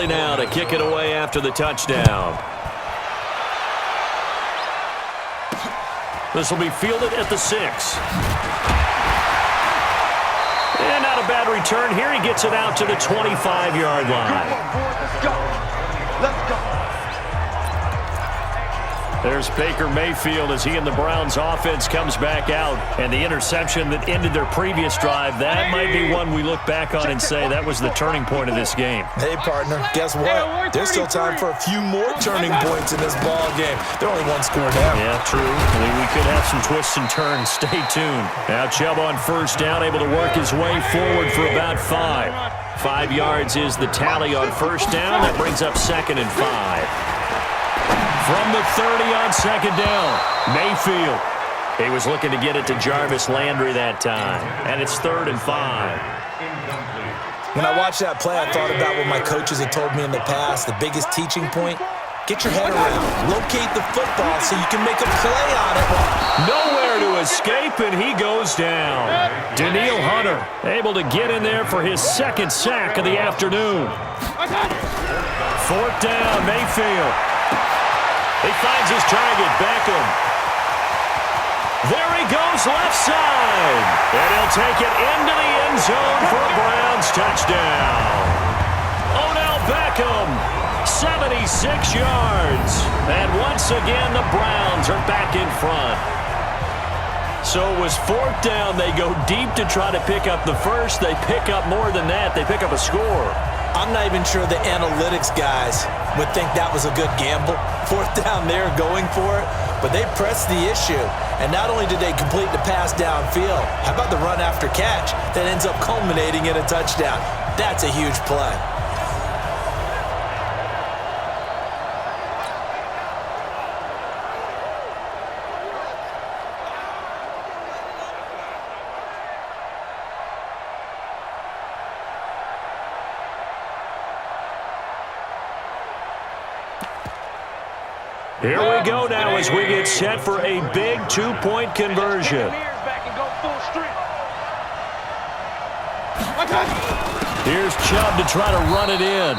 now to kick it away after the touchdown. This will be fielded at the 6. And not a bad return here. He gets it out to the 25-yard line. Let's go. Let's go. There's Baker Mayfield as he and the Browns offense comes back out. And the interception that ended their previous drive, that might be one we look back on and say that was the turning point of this game. Hey, partner, guess what? There's still time for a few more turning points in this ball game. They're only one score down. Yeah, true. I mean, we could have some twists and turns. Stay tuned. Now Chubb on first down, able to work his way forward for about 5. 5 yards is the tally on first down. That brings up 2nd and 5. From the 30 on 2nd down, Mayfield. He was looking to get it to Jarvis Landry that time. And it's 3rd and 5. When I watched that play, I thought about what my coaches had told me in the past. The biggest teaching point, get your head around. Locate the football so you can make a play on it. Nowhere to escape, and he goes down. Danielle Hunter able to get in there for his 2nd sack of the afternoon. 4th down, Mayfield. He finds his target, Beckham. There he goes, left side. And he'll take it into the end zone for a Browns touchdown. Odell Beckham, 76 yards. And once again, the Browns are back in front. So it was 4th down. They go deep to try to pick up the first. They pick up more than that. They pick up a score. I'm not even sure the analytics guys would think that was a good gamble. 4th down there going for it, but they pressed the issue. And not only did they complete the pass downfield, how about the run after catch that ends up culminating in a touchdown? That's a huge play. Here we go now as we get set for a big 2-point conversion. Here's Chubb to try to run it in.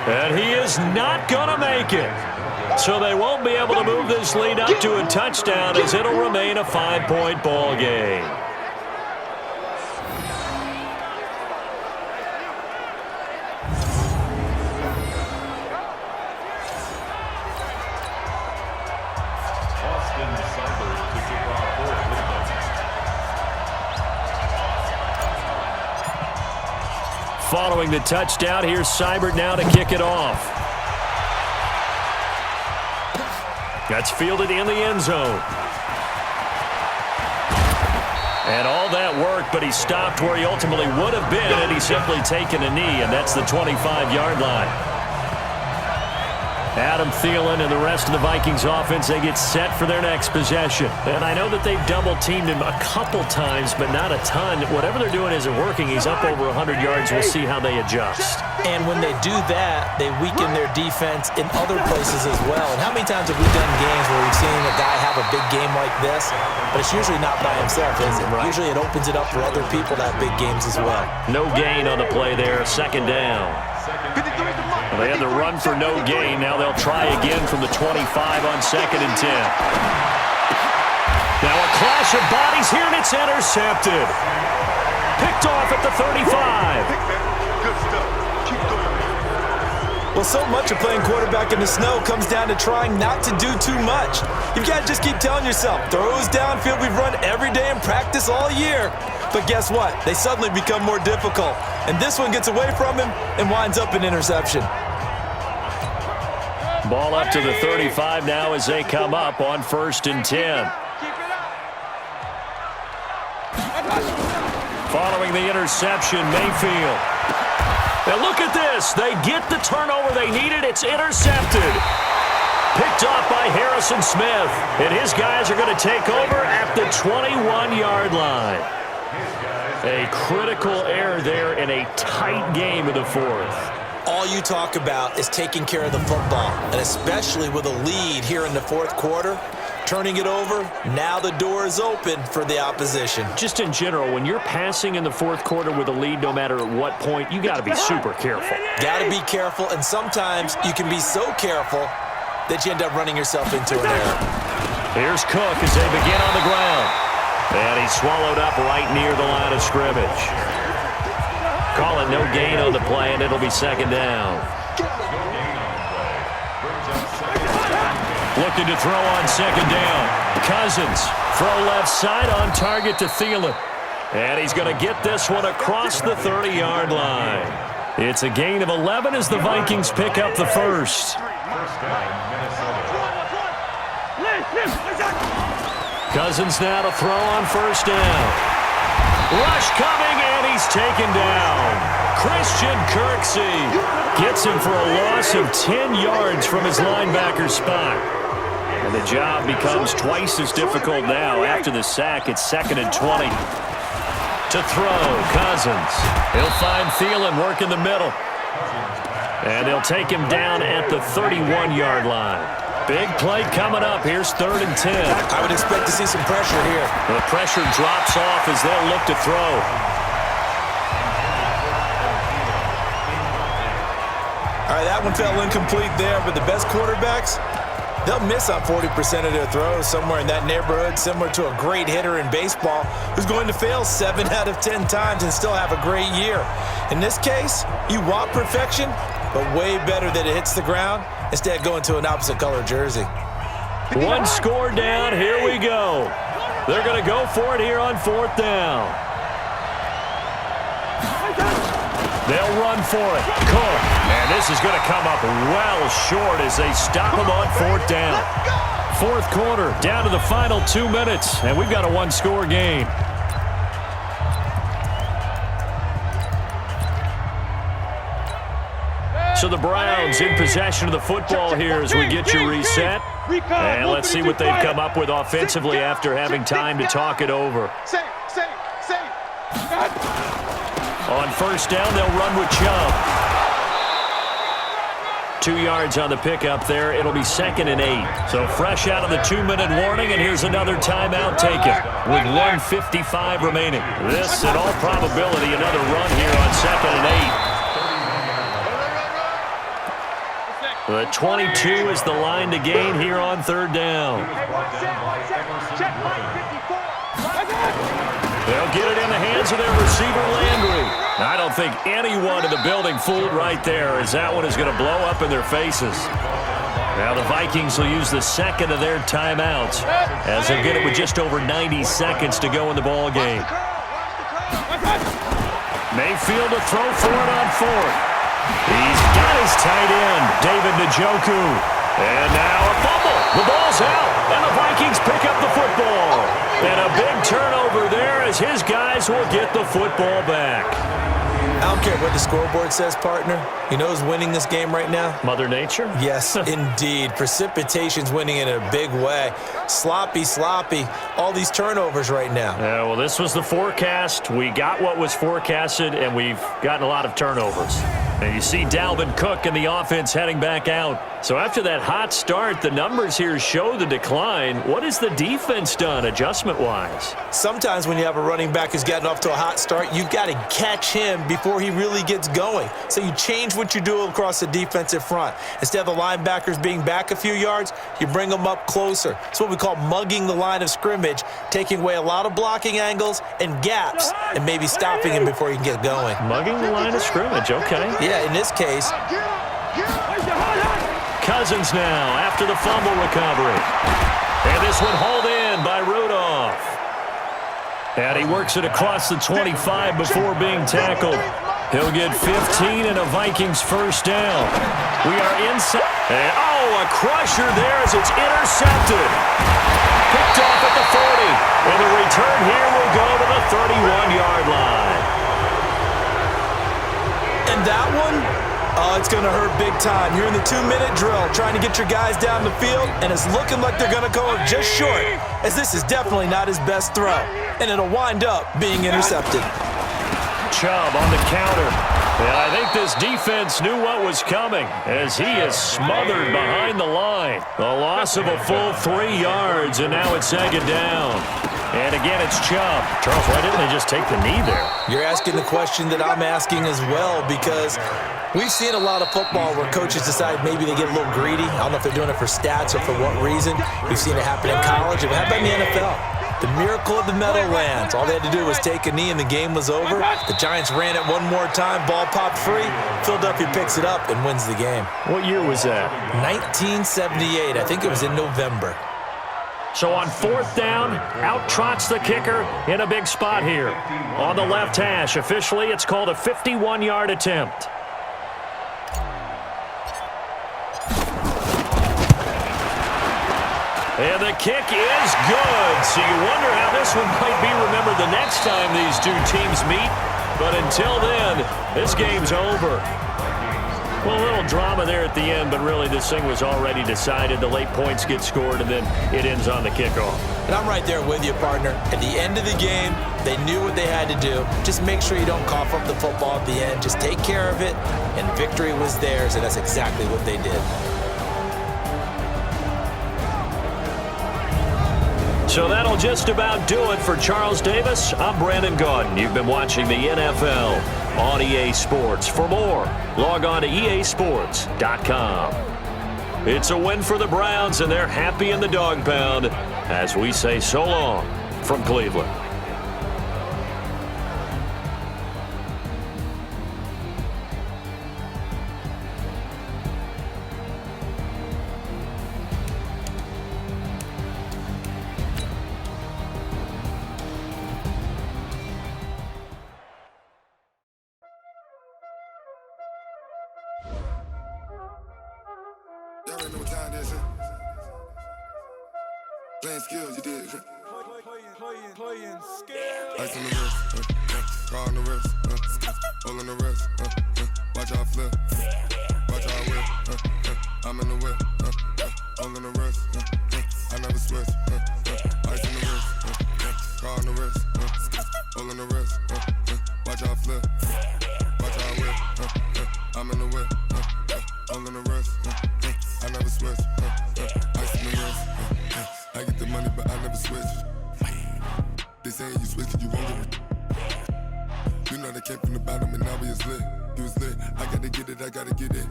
And he is not going to make it. So they won't be able to move this lead up to a touchdown as it'll remain a 5-point ball game. Following the touchdown, here's Seibert now to kick it off. That's fielded in the end zone. And all that work, but he stopped where he ultimately would have been had he simply taken a knee, and that's the 25-yard line. Adam Thielen and the rest of the Vikings offense, they get set for their next possession. And I know that they've double-teamed him a couple times, but not a ton. Whatever they're doing isn't working. He's up over 100 yards. We'll see how they adjust. And when they do that, they weaken their defense in other places as well. And how many times have we done games where we've seen a guy have a big game like this, but it's usually not by himself, is it? Right. Usually it opens it up for other people to have big games as well. No gain on the play there. 2nd down. Well, they had the run for no gain. Now they'll try again from the 25 on 2nd and 10. Now a clash of bodies here, and it's intercepted. Picked off at the 35. Good stuff. Keep going. Well, so much of playing quarterback in the snow comes down to trying not to do too much. You've got to just keep telling yourself, throws downfield we've run every day in practice all year. But guess what? They suddenly become more difficult. And this one gets away from him and winds up an interception. Ball up to the 35 now as they come up on 1st and 10. Following the interception, Mayfield. Now look at this. They get the turnover they needed. It's intercepted. Picked off by Harrison Smith. And his guys are going to take over at the 21-yard line. A critical error there in a tight game of the 4th. All you talk about is taking care of the football, and especially with a lead here in the 4th quarter. turning it over. Now the door is open for the opposition. Just in general, when you're passing in the fourth quarter with a lead, no matter at what point, you got to be super careful. Got to be careful, and sometimes you can be so careful that you end up running yourself into an error. Here's Cook as they begin on the ground. And he's swallowed up right near the line of scrimmage. Call it no gain on the play, and it'll be second down. Looking to throw on second down. Cousins, throw left side on target to Thielen. And he's going to get this one across the 30-yard line. It's a gain of 11 as the Vikings pick up the first. Cousins now to throw on first down. Rush coming, and he's taken down. Christian Kirksey gets him for a loss of 10 yards from his linebacker spot. And the job becomes twice as difficult now. After the sack, it's 2nd and 20. To throw, Cousins. He'll find Thielen working the middle. And they'll take him down at the 31-yard line. Big play coming up. Here's 3rd and 10. I would expect to see some pressure here. The pressure drops off as they'll look to throw. All right, that one fell incomplete there, but the best quarterbacks, they'll miss on 40% of their throws, somewhere in that neighborhood, similar to a great hitter in baseball who's going to fail 7 out of 10 times and still have a great year. In this case, you want perfection, but way better that it hits the ground instead of going to an opposite color jersey. One score down. Here we go. They're going to go for it here on 4th down. They'll run for it. Cook. And this is going to come up well short as they stop him on 4th down. 4th quarter, down to the final 2 minutes, and we've got a one-score game. So the Browns in possession of the football here as we get you reset. And let's see what they've come up with offensively after having time to talk it over. On first down, they'll run with Chubb. 2 yards on the pickup there. It'll be 2nd and 8. So fresh out of the 2-minute warning, and here's another timeout taken with 1:55 remaining. This, in all probability, another run here on 2nd and 8. The 22 is the line to gain here on 3rd down. They'll get it in the hands of their receiver, Landry. I don't think anyone in the building fooled right there, as that one is going to blow up in their faces. Now the Vikings will use the 2nd of their timeouts as they'll get it with just over 90 seconds to go in the ball game. Mayfield to throw for it on 4th. He's got his tight end, David Njoku. And now a fumble. The ball's out, and the Vikings pick up the football. And a big turnover there as his guys will get the football back. I don't care what the scoreboard says, partner. You know who's winning this game right now? Mother Nature? Yes, indeed. Precipitation's winning in a big way. Sloppy. All these turnovers right now. Yeah, well, this was the forecast. We got what was forecasted, and we've gotten a lot of turnovers. And you see Dalvin Cook and the offense heading back out. So after that hot start, the numbers here show the decline. What has the defense done adjustment-wise? Sometimes when you have a running back who's gotten off to a hot start, you've got to catch him before he really gets going. So you change what you do across the defensive front. Instead of the linebackers being back a few yards, you bring them up closer. It's what we call mugging the line of scrimmage, taking away a lot of blocking angles and gaps and maybe stopping him before he can get going. Mugging the line of scrimmage, okay. Yeah, in this case. Cousins now after the fumble recovery. And this one hauled in by Rudolph. And he works it across the 25 before being tackled. He'll get 15 and a Vikings first down. We are inside. And, a crusher there as it's intercepted. Picked off at the 40. And the return here will go to the 31-yard line. And that one, it's going to hurt big time. You're in the 2-minute drill trying to get your guys down the field, and it's looking like they're going to go just short, as this is definitely not his best throw, and it'll wind up being intercepted. Chubb on the counter. And I think this defense knew what was coming as he is smothered behind the line. A loss of a full 3 yards, and now it's second down. And again, it's Chubb. Charles, why didn't they just take the knee there? You're asking the question that I'm asking as well, because we've seen a lot of football where coaches decide maybe they get a little greedy. I don't know if they're doing it for stats or for what reason. We've seen it happen in college. It happened in the NFL. The miracle of the Meadowlands. All they had to do was take a knee and the game was over. The Giants ran it one more time. Ball popped free. Philadelphia picks it up and wins the game. What year was that? 1978. I think it was in November. So on 4th down, out trots the kicker in a big spot here. On the left hash, officially it's called a 51-yard attempt. And the kick is good. So you wonder how this one might be remembered the next time these two teams meet. But until then, this game's over. Well, a little drama there at the end, but really this thing was already decided. The late points get scored, and then it ends on the kickoff. And I'm right there with you, partner. At the end of the game, they knew what they had to do. Just make sure you don't cough up the football at the end. Just take care of it, and victory was theirs, and that's exactly what they did. So that'll just about do it for Charles Davis. I'm Brandon Gaudin. You've been watching the NFL on EA Sports. For more, log on to easports.com. It's a win for the Browns, and they're happy in the dog pound as we say so long from Cleveland. Y'all already know what time it is, huh? Playing skills, you did. Playing skills. Ice on the wrist, car on the wrist, hole in the wrist, watch out flip, watch out whip, I'm in the whip, hole in the wrist, I never switch, ice on the wrist, car on the wrist, hole in the wrist, watch out flip, watch out whip, I'm in the whip, hole in the wrist, I never switch, ice in the wrist, I get the money but I never switch. They saying you switch it, you won't get it. You know they came from the bottom and now we is lit. You was lit, I gotta get it, I gotta get it.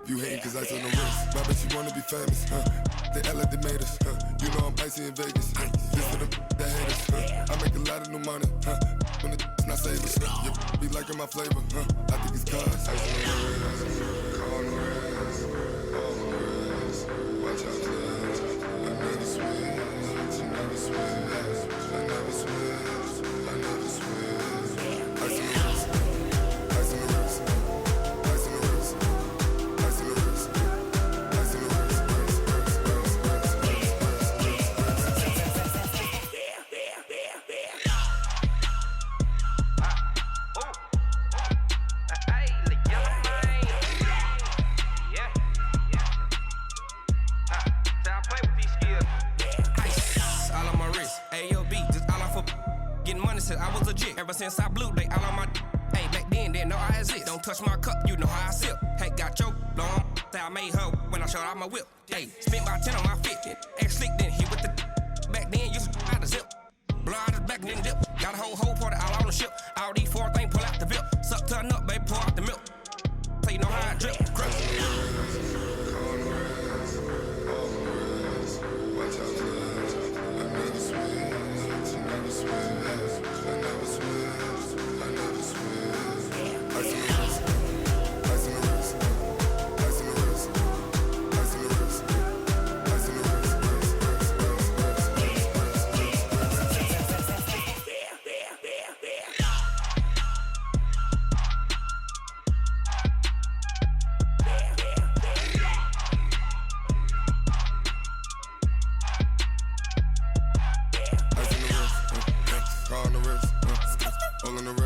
You hating cause ice on the wrist. My bitch, you wanna be famous, They act like they made us, You know I'm icy in Vegas, This for the that hate us, I make a lot of new money, When the not save us, You be liking my flavor, I think it's cause ice on the wrist, car on the wrist, all on the wrist. Watch out, clubs, I never switch, I never switch. I never switch, I never switch. Ice in the wrist, ice in the wrist, ice in the wrist, ice in the wrist, ice in the wrist, all on my wrist, AOB, just all off of getting money since I was legit. Ever since I blew, they all on my hey, back then, didn't know I exist. Don't touch my cup, you know how I sip. Hey, got your long, say I made her when I showed out my whip. Hey, spent about 10 on my fit, X slick, then hit with the back then, used to out the zip. Blow out his back, then dip. Got a whole party all on the ship. All these 4 things, pull out the VIP. Suck, turn up, baby, pour out the milk. So you know how I drip. Crush. watch out, clubs, I never switch, I never switch, I never switch, I never switch. Ice in the wrist, ice in the wrist, ice in the wrist, ice in the wrist, ice in the wrist, car on the wrist, hole in the wrist.